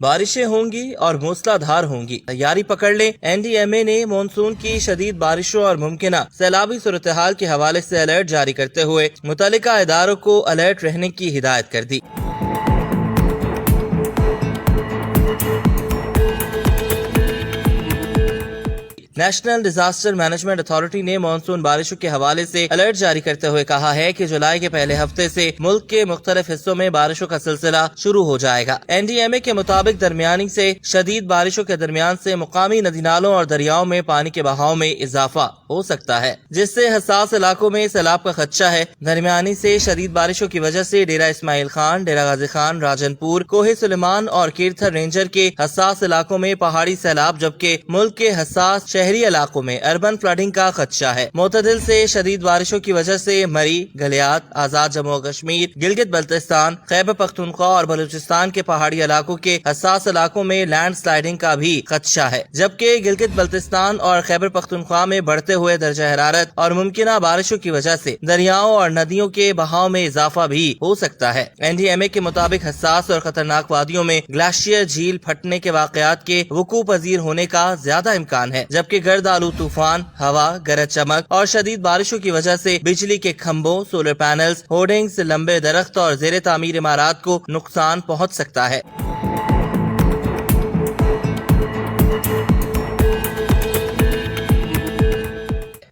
بارشیں ہوں گی اور موسلادھار ہوں گی، تیاری پکڑ لیں۔ NDMA نے مانسون کی شدید بارشوں اور ممکنہ سیلابی صورتحال کے حوالے سے الرٹ جاری کرتے ہوئے متعلقہ اداروں کو الرٹ رہنے کی ہدایت کر دی۔ نیشنل ڈیزاسٹر مینجمنٹ اتھارٹی نے مانسون بارشوں کے حوالے سے الرٹ جاری کرتے ہوئے کہا ہے کہ جولائی کے پہلے ہفتے سے ملک کے مختلف حصوں میں بارشوں کا سلسلہ شروع ہو جائے گا۔ NDMA کے مطابق درمیانی سے شدید بارشوں کے درمیان سے مقامی ندی نالوں اور دریاؤں میں پانی کے بہاؤ میں اضافہ ہو سکتا ہے، جس سے حساس علاقوں میں سیلاب کا خدشہ ہے۔ درمیانی سے شدید بارشوں کی وجہ سے ڈیرہ اسماعیل خان، ڈیرہ غازی خان، راجن پور، کوہ سلیمان اور کیرتھر رینجر کے حساس علاقوں میں پہاڑی سیلاب، جبکہ ملک کے حساس شہری علاقوں میں اربن فلڈنگ کا خدشہ ہے۔ معتدل سے شدید بارشوں کی وجہ سے مری، گلیات، آزاد جموں و کشمیر، گلگت بلتستان، خیبر پختونخوا اور بلوچستان کے پہاڑی علاقوں کے حساس علاقوں میں لینڈ سلائیڈنگ کا بھی خدشہ ہے، جبکہ گلگت بلتستان اور خیبر پختونخوا میں بڑھتے ہوئے درجہ حرارت اور ممکنہ بارشوں کی وجہ سے دریاؤں اور ندیوں کے بہاؤ میں اضافہ بھی ہو سکتا ہے۔ NDMA کے مطابق حساس اور خطرناک وادیوں میں گلیشیئر جھیل پھٹنے کے واقعات کے وقوع پذیر ہونے کا زیادہ امکان ہے، جبکہ گرد آلود طوفان، ہوا، گرج چمک اور شدید بارشوں کی وجہ سے بجلی کے کھمبوں، سولر پینلز، ہورڈنگز، لمبے درخت اور زیر تعمیر عمارات کو نقصان پہنچ سکتا ہے۔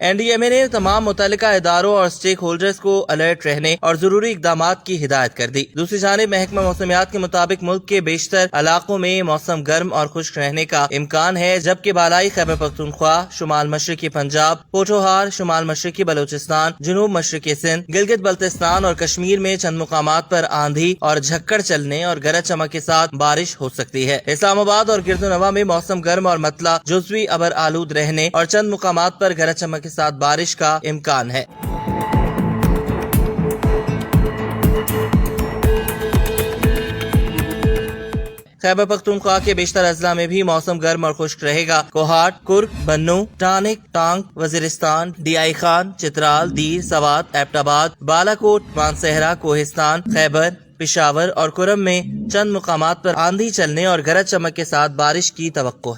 NDMA نے تمام متعلقہ اداروں اور سٹیک ہولڈرز کو الرٹ رہنے اور ضروری اقدامات کی ہدایت کر دی۔ دوسری جانب محکمہ موسمیات کے مطابق ملک کے بیشتر علاقوں میں موسم گرم اور خشک رہنے کا امکان ہے، جبکہ بالائی خیبر پختونخوا، شمال مشرقی پنجاب، پوٹھوہار، شمال مشرقی بلوچستان، جنوب مشرقی سندھ، گلگت بلتستان اور کشمیر میں چند مقامات پر آندھی اور جھکڑ چلنے اور گرج چمک کے ساتھ بارش ہو سکتی ہے۔ اسلام آباد اور گردنواں میں موسم گرم اور مطلع جزوی ابر آلود رہنے اور چند مقامات پر گرج چمک کے ساتھ بارش کا امکان ہے۔ خیبر پختونخوا کے بیشتر اضلاع میں بھی موسم گرم اور خشک رہے گا۔ Kohat, Karak, Bannu, Tank, Tank, Waziristan, D I Khan, Chitral, Dir, Swat, Abbottabad, بالا کوٹ، مانسہرہ، کوہستان، خیبر، پشاور اور کرم میں چند مقامات پر آندھی چلنے اور گرج چمک کے ساتھ بارش کی توقع ہے۔